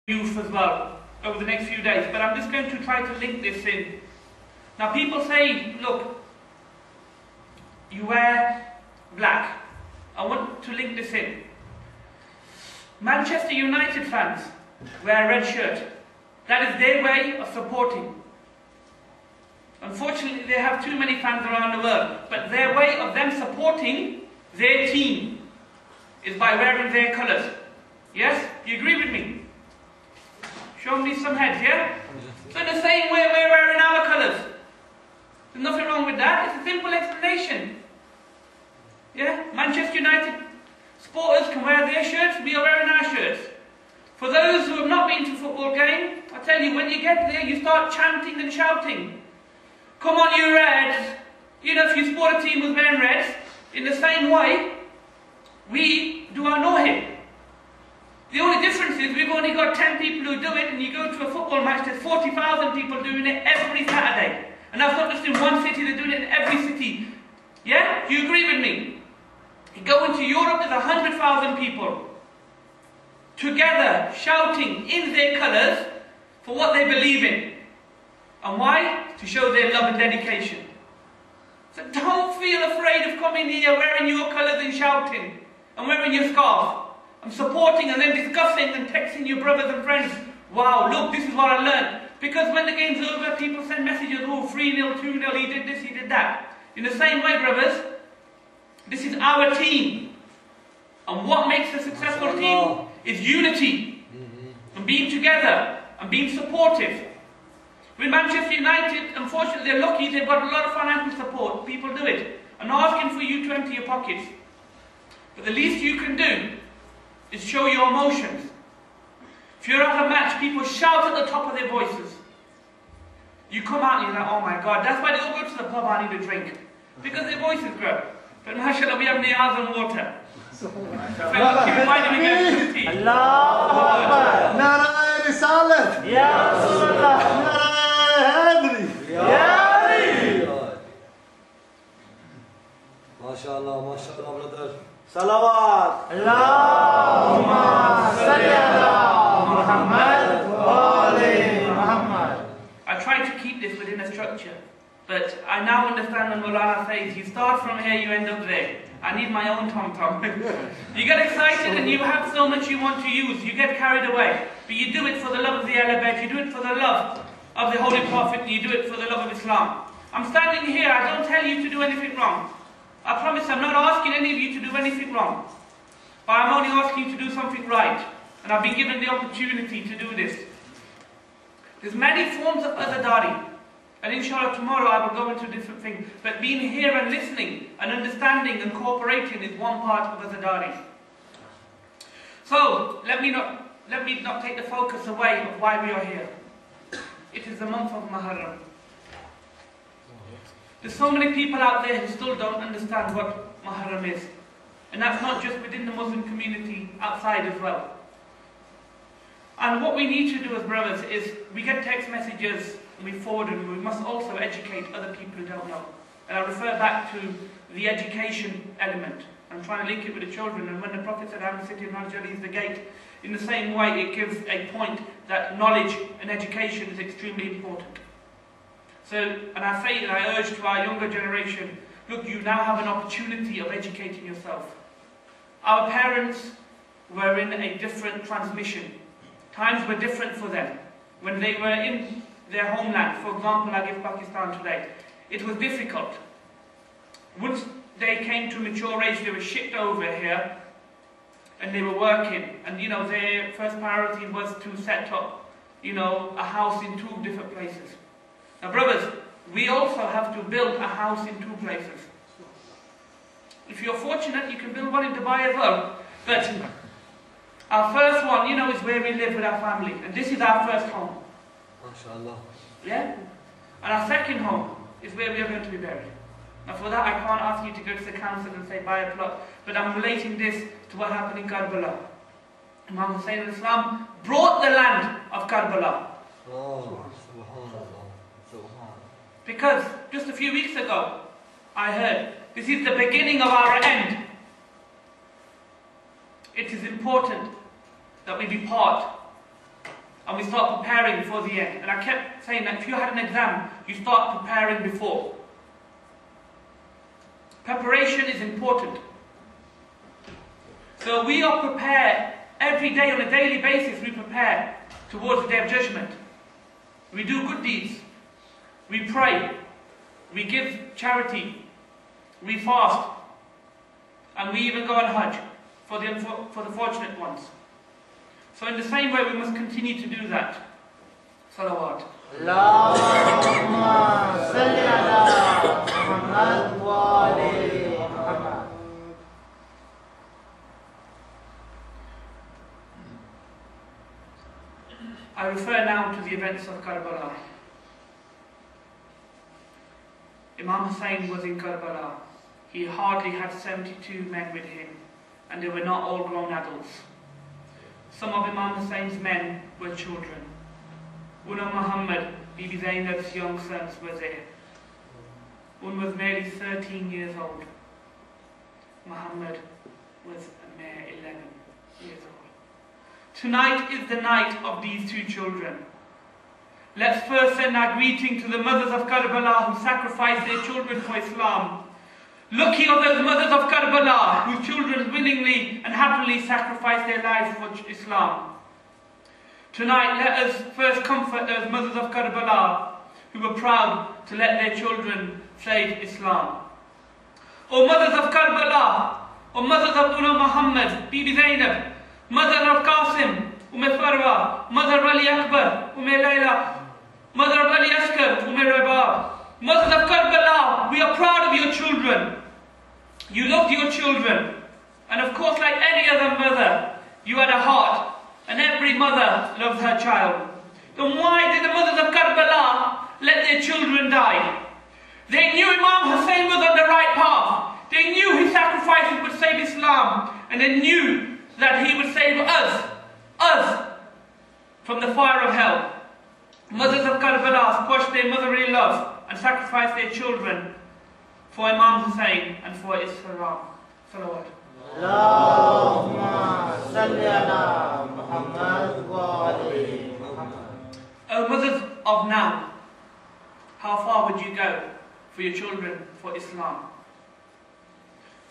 youth as well over the next few days, but I'm just going to try to link this in. Now people say, look, you wear black. I want to link this in. Manchester United fans wear a red shirt. That is their way of supporting. Unfortunately, they have too many fans around the world, but their way of them supporting their team is by wearing their colours. Yes? Do you agree with me? Show me some heads, yeah? So in the same way we're wearing our colours. There's nothing wrong with that. It's a simple explanation. Yeah? Manchester United supporters can wear their shirts, we are wearing our shirts. For those who have not been to a football game, I tell you, when you get there, you start chanting and shouting. Come on, you Reds! You know, if you support a team who's wearing reds, in the same way, we do our no-hit. The only difference is we've only got 10 people who do it, and you go to a football match, there's 40,000 people doing it every Saturday. And that's not just in one city, they're doing it in every city. Yeah? Do you agree with me? You go into Europe, there's 100,000 people together shouting in their colours for what they believe in. And why? To show their love and dedication. So don't feel afraid of coming here wearing your colours and shouting and wearing your scarf and supporting and then discussing and texting your brothers and friends. Wow, look, this is what I learned. Because when the game's over, people send messages, oh, 3-0, 2-0, he did this, he did that. In the same way, brothers, this is our team. And what makes a successful team is unity and being together and being supportive. With Manchester United, unfortunately, they're lucky, they've got a lot of financial support. People do it. I'm not asking for you to empty your pockets. But the least you can do is show your emotions. If you're at a match, people shout at the top of their voices. You come out and you're like, oh my God, that's why they all go to the pub, I need a drink. Because their voices grow. But mashallah, we have niyaz and water. So keep reminding me of tea. Allah Nara Risalat. Ya Rasulullah. MashaAllah, MashaAllah, brother. Salawat. Allahumma salli ala Muhammad wa ali Muhammad. I tried to keep this within a structure, but I now understand when Maulana says, you start from here, you end up there. I need my own tom-tom. You get excited and you have so much you want to use, you get carried away. But you do it for the love of the Ahlul you do it for the love of the Holy Prophet, and you do it for the love of Islam. I'm standing here, I don't tell you to do anything wrong. I promise I'm not asking any of you to do anything wrong. But I'm only asking you to do something right. And I've been given the opportunity to do this. There's many forms of azadari. And inshallah tomorrow I will go into different things. But being here and listening and understanding and cooperating is one part of azadari. So, let me not take the focus away of why we are here. It is the month of Muharram. There's so many people out there who still don't understand what Muharram is. And that's not just within the Muslim community, outside as well. And what we need to do as brothers is, we get text messages, we forward them, we must also educate other people who don't know. And I refer back to the education element. I'm trying to link it with the children, and when the Prophet said, I'm sitting Rajali is the gate, in the same way it gives a point that knowledge and education is extremely important. So, and I say and I urge to our younger generation, look, you now have an opportunity of educating yourself. Our parents were in a different transmission. Times were different for them. When they were in their homeland, for example, I give Pakistan today, it was difficult. Once they came to mature age, they were shipped over here and they were working. And you know, their first priority was to set up, you know, a house in 2 different places. Now brothers, we also have to build a house in 2 places. If you're fortunate, you can build one in Dubai as well. But our first one, you know, is where we live with our family. And this is our first home. MashaAllah. Yeah? And our second home is where we are going to be buried. Now for that, I can't ask you to go to the council and say, buy a plot. But I'm relating this to what happened in Karbala. Imam Hussein al-Islam brought the land of Karbala. Oh, subhanallah. Because just a few weeks ago, I heard, this is the beginning of our end. It is important that we be part and we start preparing for the end. And I kept saying that if you had an exam, you start preparing before. Preparation is important. So we are prepared every day, on a daily basis. We prepare towards the day of judgment. We do good deeds. We pray. We give charity. We fast. And we even go on Hajj for the fortunate ones. So in the same way, we must continue to do that. Salawat. Allahumma salli ala Muhammad wa ali Muhammad. I refer now to the events of Karbala. Imam Hussein was in Karbala. He hardly had 72 men with him, and they were not all grown adults. Some of Imam Hussein's men were children. One of Muhammad, Bibi Zainab's young sons, was there. One was merely 13 years old. Muhammad was a mere 11 years old. Tonight is the night of these two children. Let's first send our greeting to the mothers of Karbala who sacrificed their children for Islam. Lucky are those mothers of Karbala whose children willingly and happily sacrificed their lives for Islam. Tonight, let us first comfort those mothers of Karbala who were proud to let their children save Islam. O mothers of Karbala, O mothers of Muhammad, Bibi Zainab, mother of Qasim, m5a, mother of Ali Akbar, Layla, mother of Ali Asghar, Rabab. Mothers of Karbala, we are proud of your children. You loved your children. And of course, like any other mother, you had a heart. And every mother loves her child. Then why did the mothers of Karbala let their children die? They knew Imam Hussein was on the right path. They knew his sacrifices would save Islam. And they knew that he would save us, from the fire of hell. Mothers of Karbala squashed their motherly love and sacrificed their children for Imam Hussein and for Islam. Salawat. Allahumma salli ala Muhammad wa ali Muhammad. O mothers of now, how far would you go for your children for Islam?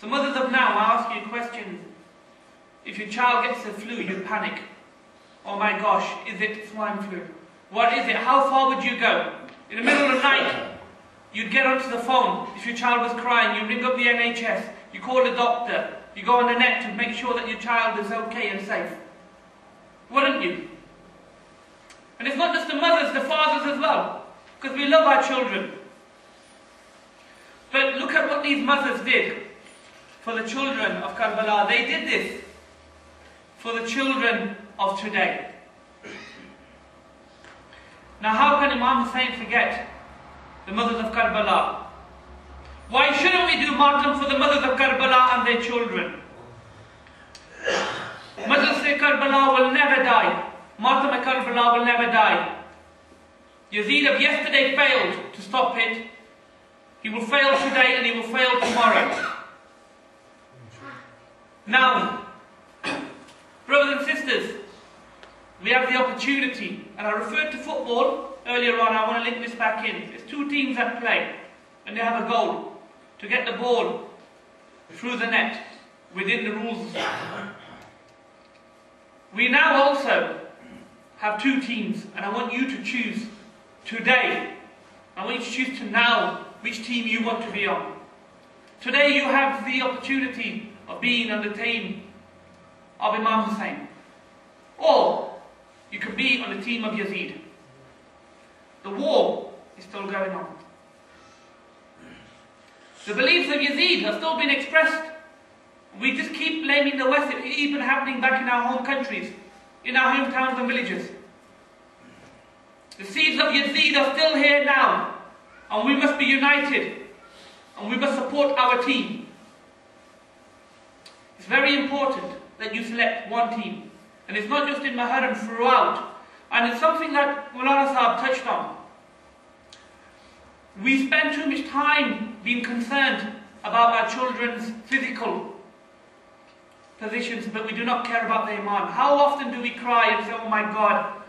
So mothers of now, I ask you a question. If your child gets the flu, you panic. Oh my gosh, is it swine flu? What is it? How far would you go? In the middle of the night, you'd get onto the phone. If your child was crying, you ring up the NHS, you call the doctor, you go on the net to make sure that your child is okay and safe. Wouldn't you? And it's not just the mothers, the fathers as well, because we love our children. But look at what these mothers did for the children of Karbala. They did this for the children of today. Now how can Imam Hussein forget the mothers of Karbala? Why shouldn't we do martyrdom for the mothers of Karbala and their children? Mothers of Karbala will never die. Martyrdom of Karbala will never die. Yazid of yesterday failed to stop it. He will fail today and he will fail tomorrow. Now, brothers and sisters, we have the opportunity, and I referred to football earlier on. I want to link this back in. There's two teams that play, and they have a goal to get the ball through the net within the rules. We now also have two teams, and I want you to choose today. I want you to choose to now which team you want to be on. Today you have the opportunity of being on the team of Imam Hussein, or you can be on the team of Yazid. The war is still going on. The beliefs of Yazid have still been expressed. We just keep blaming the West. It's even happening back in our home countries, in our hometowns and villages. The seeds of Yazid are still here now, and we must be united, and we must support our team. It's very important that you select one team. And it's not just in Muharram, throughout. And it's something that Maulana Sahab touched on. We spend too much time being concerned about our children's physical positions, but we do not care about their iman. How often do we cry and say, oh my God,